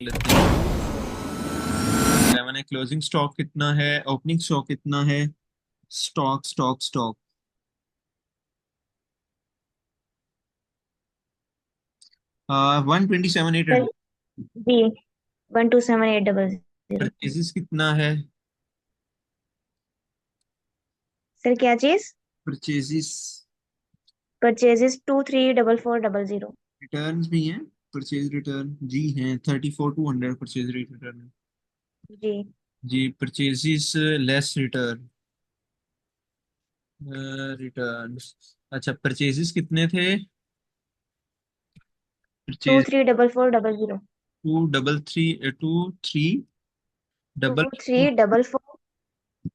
लेते हैं। 11 है। क्लोजिंग स्टॉक कितना है, ओपनिंग स्टॉक कितना है? Stock stock stock 127,800। सर जी 127800। परचेजेस कितना है? सर क्या चीज? Purchases purchases 234400। रिटर्न्स भी हैं। परचेज रिटर्न जी हैं 34,200 परचेज रिटर्न है। जी जी परचेजेस लेस रिटर्न। रिटर्न। अच्छा परचेजेस कितने थे? To purchase three double four double zero 233 2 3 two double three double four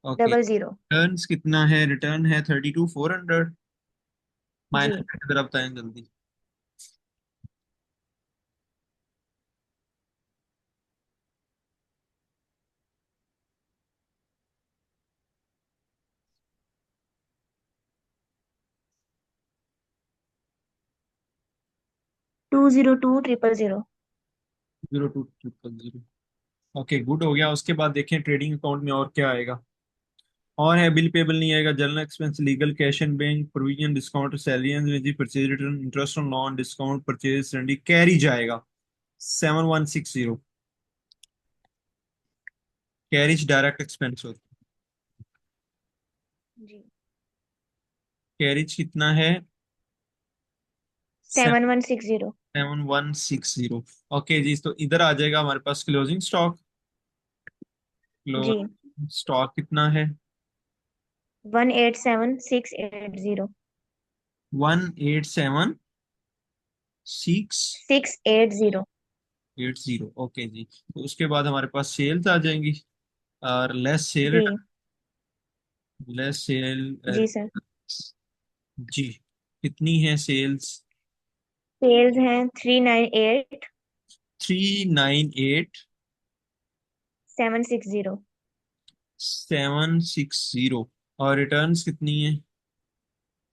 okay. Double zero returns कितना है? रिटर्न है 32,400। जी माइनस करके जरा बताएं जल्दी। 202000। 02,000। ओके गुड हो गया। उसके बाद देखें ट्रेडिंग अकाउंट में और क्या आएगा। और है बिल पेबल नहीं आएगा, general expense, legal, cash and bank, provision, discount, salary and purchase return, interest on loan, discount, purchase सरेंडी, कैरी जाएगा 7160। कैरिज डायरेक्ट एक्सपेंस होता है। जी कैरिज कितना है? 7160। 7160। ओके जी, तो इधर आ जाएगा हमारे पास क्लोजिंग स्टॉक। जी क्लोजिंग स्टॉक कितना है? 187680। 187,680। 680। ओके जी, तो उसके बाद हमारे पास सेल्स आ जाएंगी। और लेस सेल। जी लेस सेल जी सर। जी कितनी है सेल्स? सेल्स हैं 398 398 760। 760। और रिटर्न्स कितनी है?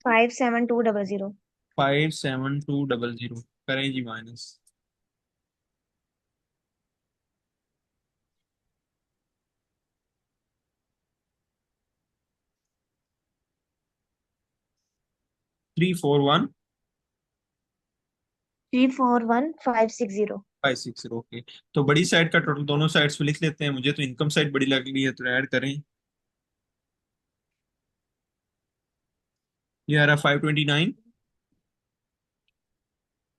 57200। 57200। करें जी माइनस। 341 341560। 560। ओके, तो बड़ी साइड का टोटल दोनों साइड्स पे लिख लेते हैं। मुझे तो इनकम साइड बड़ी लग रही है तो ऐड करें। ये आ रहा 529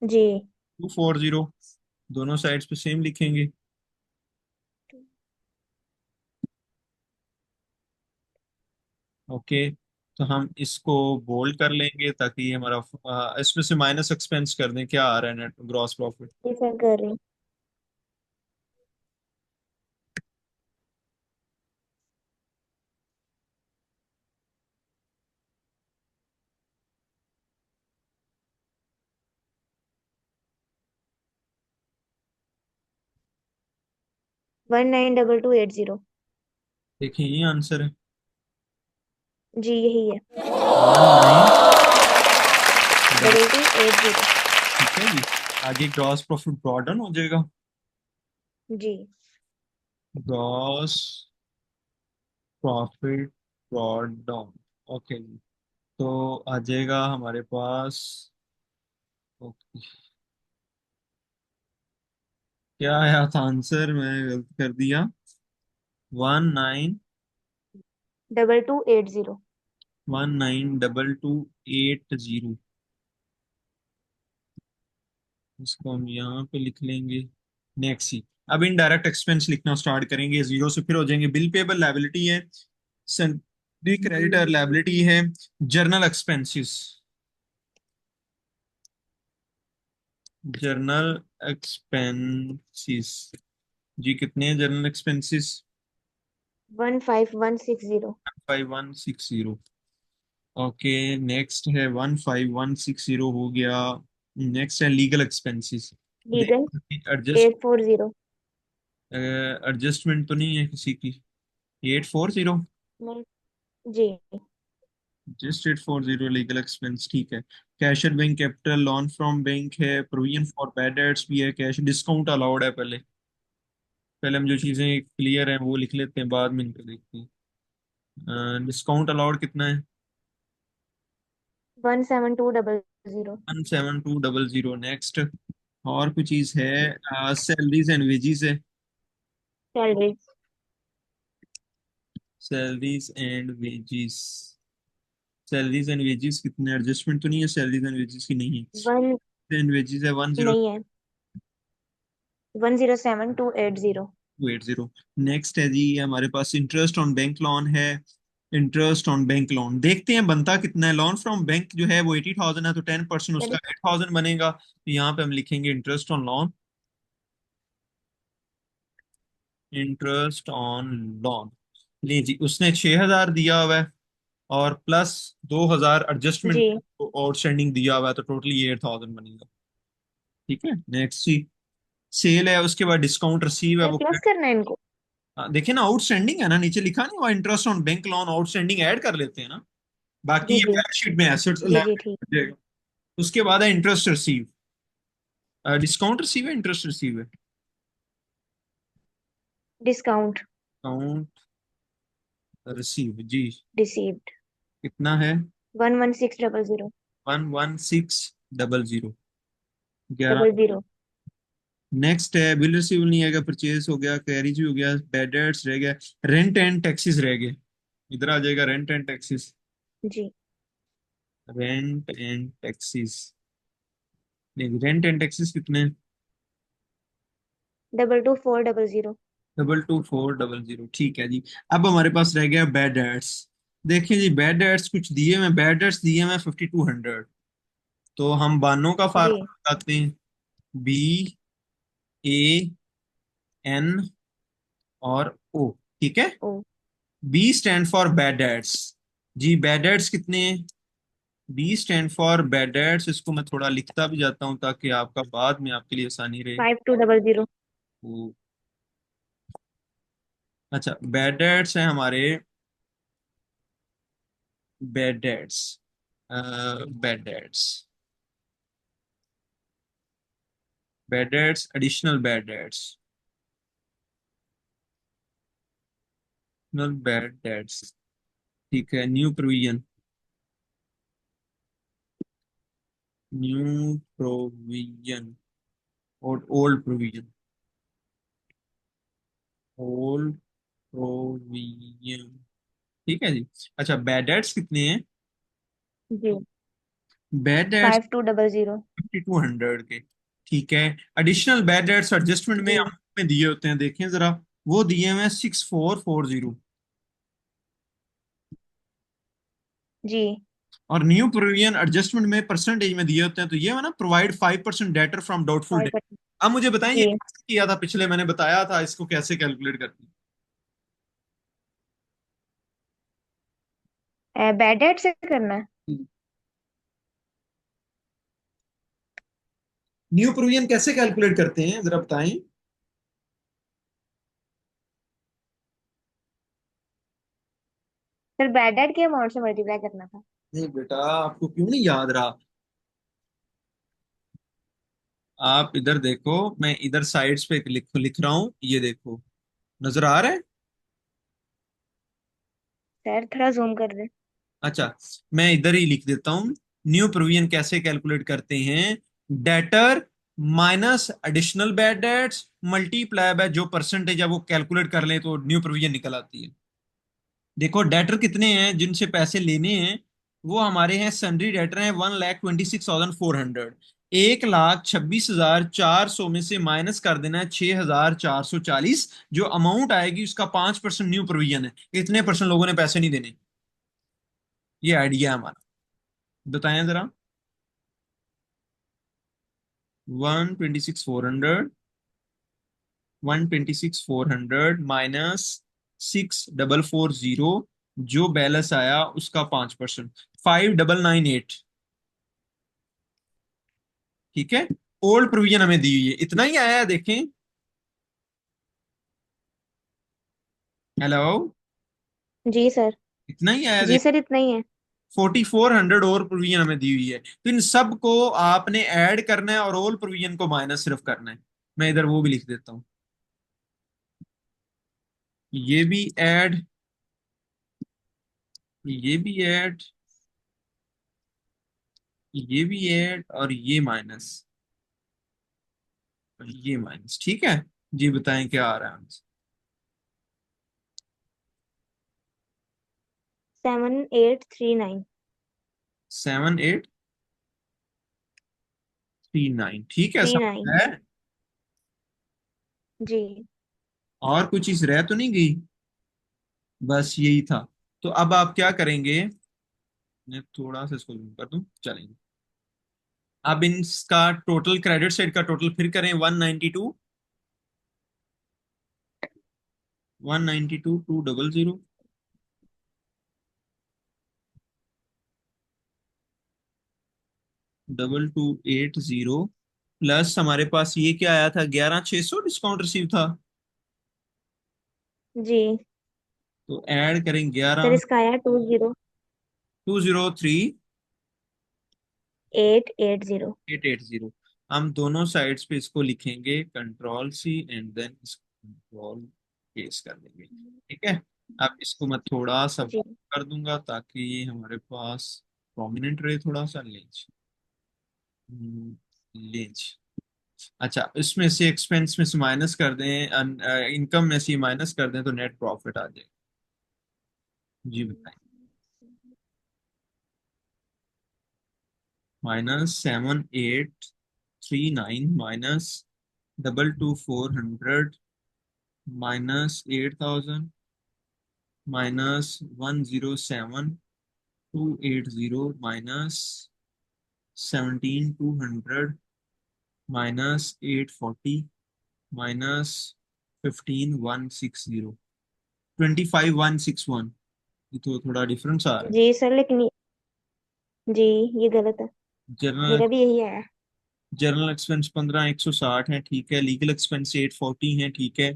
जी 240। दोनों साइड्स पे सेम लिखेंगे। ओके, तो हम इसको बोल्ड कर लेंगे ताकि ये हमारा इसमें से माइनस एक्सपेंस कर दें। क्या आ रहा है नेट ग्रॉस प्रॉफिट? जी सर कर रही हूँ। 192280। देखिए ये आंसर है। जी यही है। 19। 2280। ठीक है जी। आगे ग्रॉस प्रॉफिट ब्रॉट डाउन हो जाएगा। जी gross profit brought down. Okay जी, तो आ जाएगा हमारे पास। ओके, क्या आया था आंसर? मैं गलत कर दिया। 19। 2280। 192280। इसको हम यहाँ पे लिख लेंगे। नेक्स्ट ही अब इनडायरेक्ट एक्सपेंस लिखना स्टार्ट करेंगे। जीरो से फिर हो जाएंगे। बिल पेबल लायबिलिटी है, सन्डी क्रेडिटर लायबिलिटी है, जर्नल एक्सपेंसेस। जर्नल एक्सपेंसेस जी कितने हैं जर्नल एक्सपेंसेस? 15160। 5160। ओके, नेक्स्ट है 15160 हो गया। नेक्स्ट है legal expenses. Legal adjust 840। Adjustment तो नहीं है किसी की? 840। नहीं जी जस्ट 840 लीगल एक्सपेंस ठीक है। Cashier bank capital loan from bank है, प्रोविजन फॉर बैड डेट्स भी है, कैश डिस्काउंट अलाउड है पहले। पहले हम जो चीजें क्लियर हैं वो लिख लेते हैं, बाद में इनको देखते हैं। डिस्काउंट अलाउड कितना है? 17200। 17200। नेक्स्ट। और कोई चीज है? सैलरीज एंड वेजेस है। Salaries. Salaries and wages. Salaries and wages कितने, एडजस्टमेंट तो नहीं है सैलरीज एंड वेजेस की? नहीं वन है। एंड वेजेस है 10 नहीं है, 107280। 280। नेक्स्ट है जी हमारे पास इंटरेस्ट ऑन बैंक लोन है। इंटरेस्ट ऑन बैंक लोन देखते हैं बनता कितना है। लोन फ्रॉम बैंक जो है वो 80,000 है, तो 10% उसका 8,000 बनेगा, तो यहाँ पे हम लिखेंगे interest on loan. Interest on loan. ली जी, उसने 6,000 दिया हुआ है और प्लस 2,000 एडजस्टमेंट जी, आउटस्टैंडिंग दिया हुआ है, तो टोटली 8,000 बनेगा। ठीक है, नेक्स्ट सी। सेल है, उसके बाद डिस्काउंट रिसीव है सर वो। प्लस करना है इनको। हाँ, देखिए ना, आउटस्टैंडिंग है ना, नीचे लिखा नहीं हुआ interest on bank loan, outstanding add कर लेते हैं ना। बाकी जी ये जी। बैलेंस शीट में एसेट्स जी जी ठीक। जाएगा। उसके बाद है इंटरेस्ट रिसीव। डिस्काउंट रिसीव है, इंटरेस्ट रिसीव है? डिस्काउंट अकाउंट रिसीव जी। रिसीव्ड। कितना है? 11600। 11600। 11। Double zero. नेक्स्ट है बिल रिसीव नहीं आएगा, परचेज हो गया, कैरिज हो गया, बैड डेट्स रह गया, रेंट एंड टैक्सेस रह गए। इधर आ जाएगा रेंट एंड टैक्सेस। जी। Rent and taxes. नहीं, रेंट एंड टैक्सेस कितने? 22400। 22400, ठीक है जी। अब हमारे पास रह गया बैड डेट्स। देखिए जी, बैड डेट्स कुछ दिए हुए, बैड डेट्स दिए हुए 5200। तो हम बानों का जी। फार्मूला बताते हैं। BAN और O। ठीक है। O. B stand for bad debts. जी बैड डेट्स कितने हैं? B stand for bad debts, इसको मैं थोड़ा लिखता भी जाता हूँ ताकि आपका बाद में आपके लिए आसानी रहे। 5200। वो, अच्छा, बैड डेट्स है हमारे। Bad debts. Bad debts. Bad debts, additional bad debts. Additional bad debts. ठीक है, न्यू प्रोविजन। न्यू प्रोविजन और ओल्ड प्रोविजन। Old provision. ठीक है जी। अच्छा, बैड डेट्स कितने हैं? जी। Bad dates 5200। 5200 के। ठीक है। एडिशनल बैड डेट्स एडजस्टमेंट में जी अमाउंट में दिए होते हैं, देखें जरा। वो दिए हुए हैं 6440। जी। और न्यू प्रोविजन एडजस्टमेंट में परसेंटेज में दिए होते हैं, तो ये है ना, provide 5% debtor from doubtful debt. 5%। अब मुझे बताएं ये जी। कैसे किया था, पिछले मैंने बताया था इसको कैसे कैलकुलेट करते हैं। बैड डेट से करना है। न्यू प्रोविजन कैसे कैलकुलेट करते हैं जरा बताएं। सर बैड डेट के अमाउंट से मल्टीप्लाई करना था। नहीं बेटा, आपको क्यों नहीं याद रहा? आप इधर देखो, मैं इधर साइड्स पे लिख रहा हूं, ये देखो, नजर आ रहा है? सर थोड़ा जूम कर दे। अच्छा, मैं इधर ही लिख देता हूँ। न्यू प्रोविजन कैसे कैलकुलेट करते हैं? Debtor minus additional bad debts multiply by जो परसेंटेज है वो कैलकुलेट कर लें तो न्यू प्रोविजन निकल आती है। देखो डेटर कितने हैं जिनसे पैसे लेने हैं, वो हमारे हैं सन्ड्री डेटर हैं 1,26,400। 1,26,400 में से माइनस कर देना है 6,440। जो अमाउंट आएगी उसका 5% न्यू प्रोविजन है। इतने परसेंट लोगों ने पैसे नहीं देने। ये आइडिया है हमारा। बताएं जरा। 126,400। 126,400 माइनस 6,440। जो बैलेंस आया उसका 5%, 5,998। ठीक है। ओल्ड प्रोविजन हमें दी हुई है, इतना ही आया है, देखें। हेलो। जी सर। इतना ही आया, जी देख। सर इतना ही है। 4,400 और प्रोविजन हमें दी हुई है, तो इन सब को आपने ऐड करना है और ओल्ड प्रोविजन को माइनस सिर्फ करना है। मैं इधर वो भी लिख देता हूँ। ये भी ऐड, ये भी ऐड, ये भी ऐड, और ये माइनस, और ये माइनस। ठीक है जी, बताएं क्या आ रहा है आंसर। 7839। 7839, ठीक है, थ्री सब नाइन है। जी। और कोई चीज रह तो नहीं गई? बस यही था। तो अब आप क्या करेंगे, मैं थोड़ा सा इसको zoom कर दूं, चलेंगे। अब इसका टोटल, क्रेडिट साइड का टोटल फिर करें, 192, 192 200, 2280, प्लस हमारे पास ये क्या आया था, 11600 डिस्काउंट रिसीव था। जी तो ऐड करें सर, 11, इसका आया 203 20880। 880। हम दोनों साइड्स पे इसको लिखेंगे, control C and then control केस कर देंगे। ठीक है। अब इसको मैं थोड़ा सा जी कर दूंगा ताकि ये हमारे पास प्रोमिनेंट रहे, थोड़ा सा लेंज, लेंज। अच्छा, इसमें से एक्सपेंस में से माइनस कर दें, इनकम में से माइनस कर दें तो नेट प्रॉफिट आ जाएगा। जी बताएं। -7839 -22400 -8000 -107 280 -17200 -840 -15160 25161। ये तो थोड़ा डिफरेंस आ रहा है। जी सर, लेकिन जी ये गलत है। जनरल मेरा भी यही आया। जनरल एक्सपेंस 15 160 है, ठीक है। लीगल एक्सपेंस 840 है, ठीक है।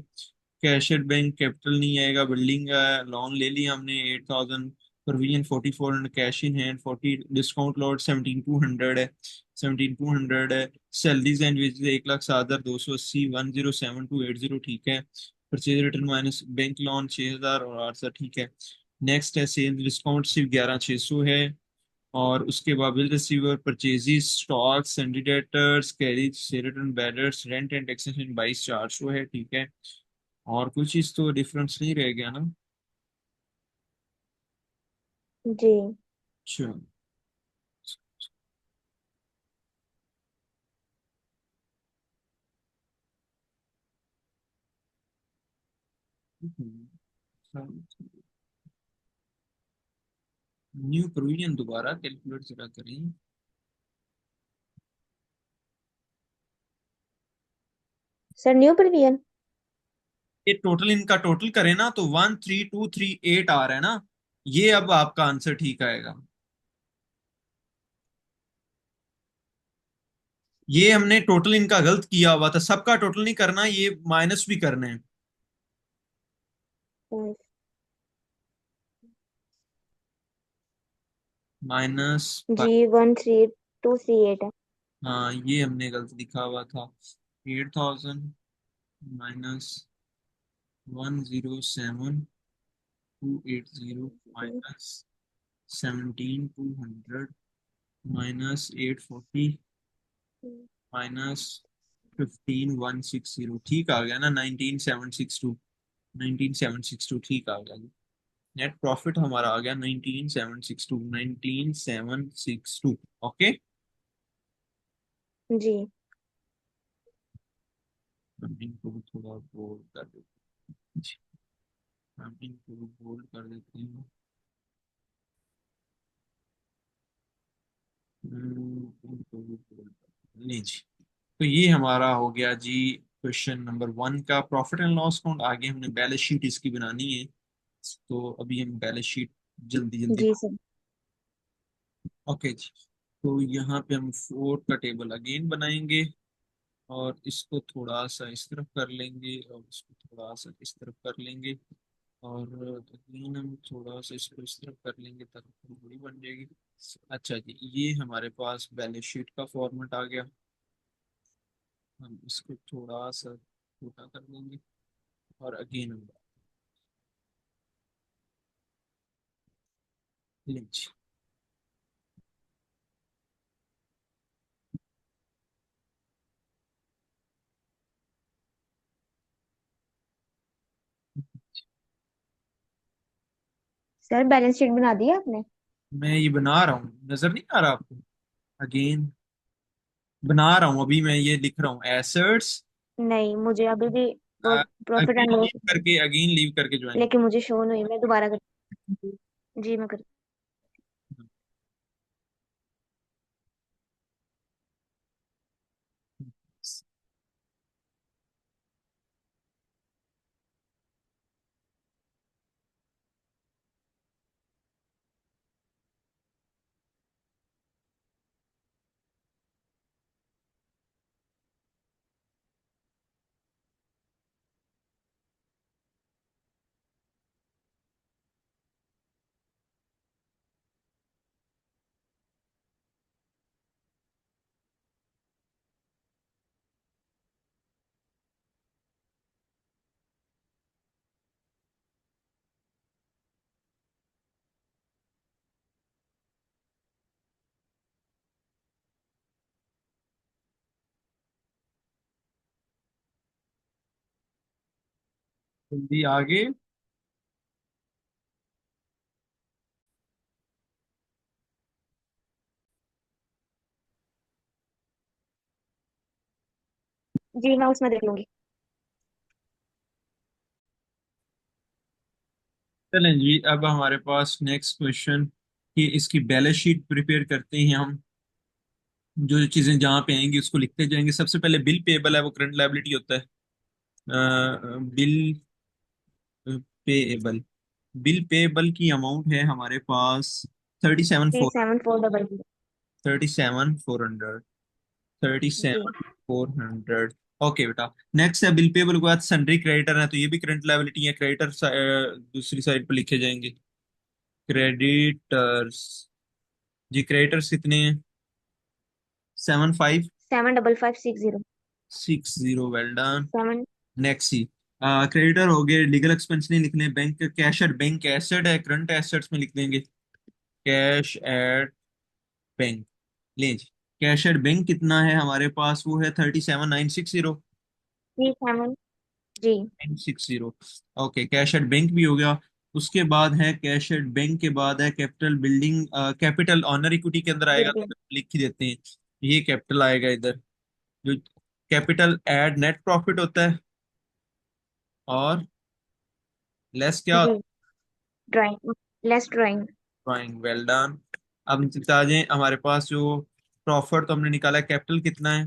कैशियर बैंक कैपिटल नहीं आएगा, बिल्डिंग का लोन ले लिया हमने 8000, provision 4400, cash in hand 40, discount lot 17200 है, 17200 है। सैलरीज एंड वेजेस 1,07,280, 107,280, ठीक है। Purchase return minus bank loan 6000 और 800, ठीक है। नेक्स्ट है सेल्स डिस्काउंट, सिर्फ 11600 है। और उसके बाद बिल रिसीवर, परचेजेस, स्टॉक, सेंडिडेटर्स, कैरिज, रिटर्न, बैडर्स, रेंट एंड टैक्सेशन 22,400 है, ठीक है। और कुछ चीज तो डिफरेंस नहीं रह गया ना? जी अच्छा। न्यू प्रोविजन दोबारा कैलकुलेट जरा करें। Sir, new premium. ये टोटल, इनका टोटल करें ना तो 13238 आ रहा है ना। ये अब आपका आंसर ठीक आएगा। ये हमने टोटल इनका गलत किया हुआ था, सबका टोटल नहीं करना, ये माइनस भी करना है। माइनस, जी 13238 है। हाँ ये हमने गलत लिखा हुआ था। 8000 -107,280 -17,200 -840 -15,160, ठीक आ गया ना, 19762, 19762 ठीक आ गया। नेट प्रॉफिट हमारा आ गया 19762, 19762। ओके। जी हम इनको भी थोड़ा बोल्ड कर देते हैं, हम इनको भी बोल्ड कर देते हैं। इनको भी bold कर देते हैं। नहीं जी। तो ये हमारा हो गया जी क्वेश्चन नंबर 1 का प्रॉफिट एंड लॉस अकाउंट। आगे हमने बैलेंस शीट इसकी बनानी है, तो अभी हम बैलेंस शीट जल्दी जल्दी। जी सर। ओके जी। तो यहाँ पे हम फोर का टेबल अगेन बनाएंगे, और इसको थोड़ा सा इस तरफ कर लेंगे, और इसको थोड़ा सा इस तरफ कर लेंगे, और अगेन हम थोड़ा सा इसको इस तरफ कर लेंगे ताकि थोड़ी बड़ी बन जाएगी। अच्छा जी, ये हमारे पास बैलेंस शीट का फॉर्मेट आ गया। हम इसको थोड़ा सा छोटा कर देंगे, और अगेन हम जी। सर बैलेंस शीट बना दी आपने? मैं ये बना रहा हूँ, नजर नहीं आ रहा आपको? अगेन बना रहा हूँ, अभी मैं ये लिख रहा हूँ एसेट्स। नहीं, मुझे अभी भी profit and again loss, leave करके, अगेन लीव करके ज्वाइन। लेकिन मुझे शो नहीं, मैं दोबारा कर। जी मैं कर। जल्दी आगे। जी मैं उसमें देख लूंगी। चलें जी, अब हमारे पास नेक्स्ट क्वेश्चन कि इसकी बैलेंस शीट प्रिपेयर करते हैं हम। जो जो चीजें जहाँ पे आएंगी उसको लिखते जाएंगे। सबसे पहले बिल पेबल है, वो करंट लायबिलिटी होता है। बिल पेएबल, बिल पेएबल की अमाउंट है हमारे पास 37 three 4, seven four double zero 37 400, thirty जी सेवन फोर हंड्रेड ओके बेटा। नेक्स्ट है बिल पेबल के बाद सन्ड्री क्रेडिटर है, तो ये भी करंट लायबिलिटी है। क्रेडिटर दूसरी साइड पर लिखे जाएंगे। क्रेडिटर्स, जी क्रेडिटर्स कितने हैं? 7560। 75560। Well done. सेवन। नेक्स्ट सी, क्रेडिटर हो गए, लीगल एक्सपेंस नहीं लिखने। Bank cash at bank asset है, करंट एसेट्स में लिख देंगे कैश एट बैंक। ले जी, कैश एट बैंक कितना है हमारे पास? वो है 37960। Three seven. जी 960 ओके, कैश एट बैंक भी हो गया। उसके बाद है कैश एट बैंक के बाद है capital building, capital honour equity के अंदर आएगा, बिल्कुल। तो लिख ही देते हैं। ये कैपिटल आएगा इधर। जो कैपिटल एड नेट प्रॉफिट होता है, और लेस क्या? जी drawing, less drawing. Drawing. Well done. अब आ जाए हमारे पास जो प्रॉफिट तो हमने निकाला है, कैपिटल कितना है?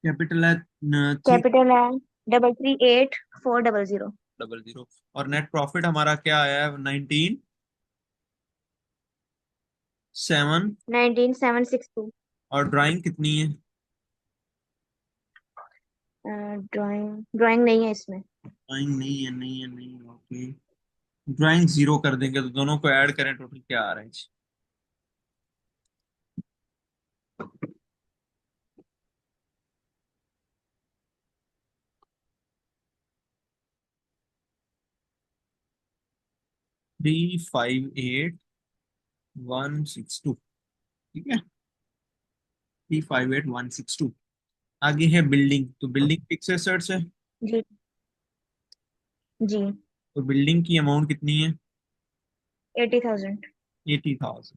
कैपिटल है थ्री कैपिटल है 338,400। डबल जीरो और नेट प्रॉफिट हमारा क्या आया है? 19,7। 19762। और ड्राइंग कितनी है? ड्राइंग ड्राइंग नहीं है इसमें। ड्राइंग नहीं है, नहीं है, नहीं है, ओके। ड्राइंग जीरो कर देंगे, तो दोनों को ऐड करें टोटल क्या आ रहा है? 358162। ठीक है, 358162। आगे है बिल्डिंग, तो बिल्डिंग फिक्स एसेट्स है। जी जी। तो बिल्डिंग की अमाउंट कितनी है? 80,000। 80,000।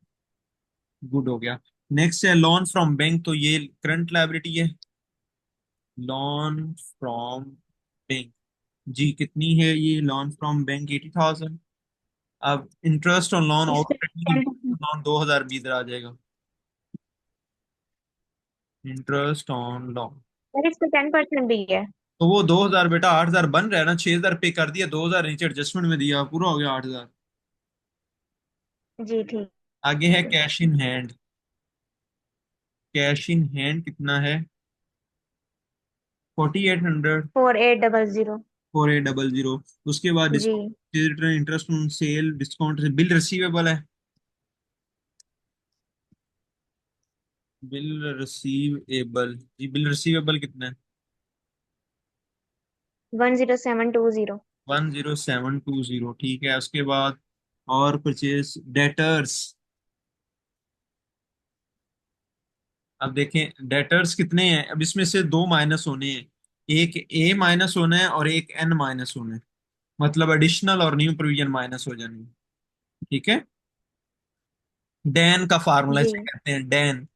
गुड हो गया। नेक्स्ट है लोन फ्रॉम बैंक, तो ये करंट लायबिलिटी है। लोन फ्रॉम बैंक, जी कितनी है ये? Loan from bank 80,000। अब इंटरेस्ट ऑन लोन इस पे आउटस्टैंडिंग 10%। लोन 2,000 भी इधर आ जाएगा। इंटरेस्ट ऑन लोन, सर इस पे 10% भी है। तो वो 2,000 बेटा, 8,000 बन रहा है ना, 6,000 पे कर दिया, 2,000 नीचे एडजस्टमेंट में दिया, पूरा हो गया 8,000। जी ठीक आगे है है। Cash in hand. Cash in hand कितना है? 4,800। 4800। 4,800। उसके बाद जी discount, interest on sale, discount, bill receivable है। बिल रिसीवेबल, जी बिल रिसीवेबल कितना है? 10720। 10720। ठीक है, उसके बाद और परचेज डेटर्स, अब देखें डेटर्स कितने हैं, अब इसमें से दो माइनस होने हैं, एक ए माइनस होना है और एक एन माइनस होना है, मतलब एडिशनल और न्यू प्रोविजन माइनस हो जानी है। ठीक है, डैन का फार्मूला जी। इसे कहते हैं डैन,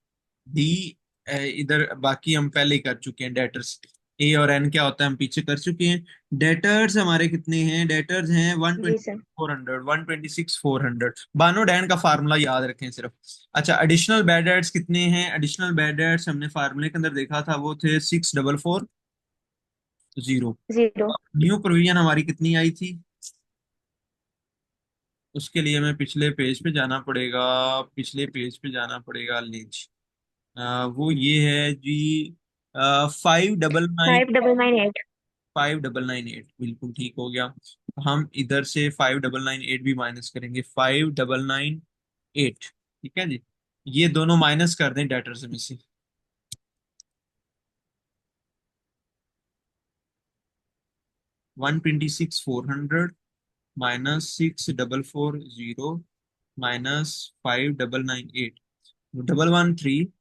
डी, इधर बाकी हम पहले ही कर चुके हैं डेटर्स, ए और एन क्या होता है हम पीछे कर चुके हैं। डेटर्स हमारे कितने हैं, डेटर्स हैं one G twenty sir. Four hundred 126,400, Bano Dan का फार्मूला याद रखें सिर्फ। अच्छा एडिशनल बैड डेट्स कितने हैं, एडिशनल बैड डेट्स हमने फार्मूले के अंदर देखा था वो थे 6440। 0। न्यू प्रोविजन हमारी कितनी आई थी, उसके लिए हमें पिछले पेज पे जाना पड़ेगा, पिछले पेज पे जाना पड़ेगा लीज, वो ये है जी 599, 5998। 5998 बिल्कुल ठीक हो गया। तो हम इधर से 5998 भी माइनस करेंगे, 5998, ठीक है जी, ये दोनों माइनस कर दें डेटर से में से, 126,400 माइनस 6440 माइनस 5998, 113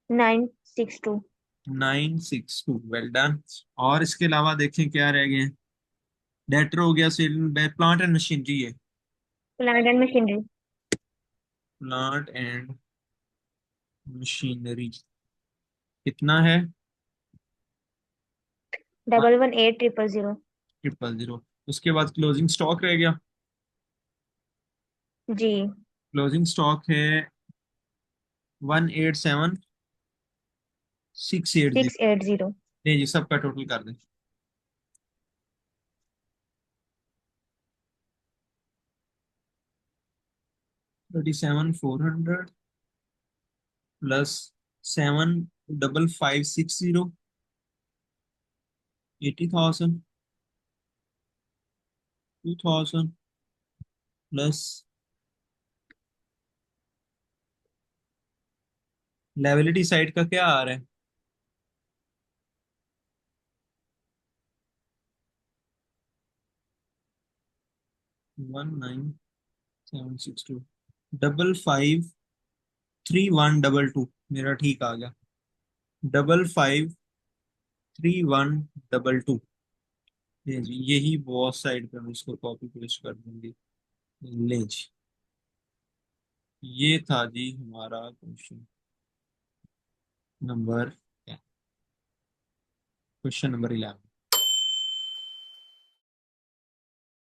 962। 962, well done. और इसके अलावा देखें क्या रह गए, डेटर हो गया, सेल प्लांट एंड मशीनरी है, plant and machinery. Plant and machinery कितना है, 118000। 000, उसके बाद क्लोजिंग स्टॉक रह गया, जी। क्लोजिंग स्टॉक है 187,680। 680। नहीं जी, सबका टोटल कर दें, 37,400 प्लस 7,5560, 80,000, 2,000 प्लस लायबिलिटी साइड का क्या आ रहा है, 19762, 553122, मेरा ठीक आ गया, 553122। ये जी यही बॉस साइड पे हम इसको कॉपी पेस्ट कर देंगे, ले जी, ये था जी हमारा क्वेश्चन नंबर, क्वेश्चन नंबर 11।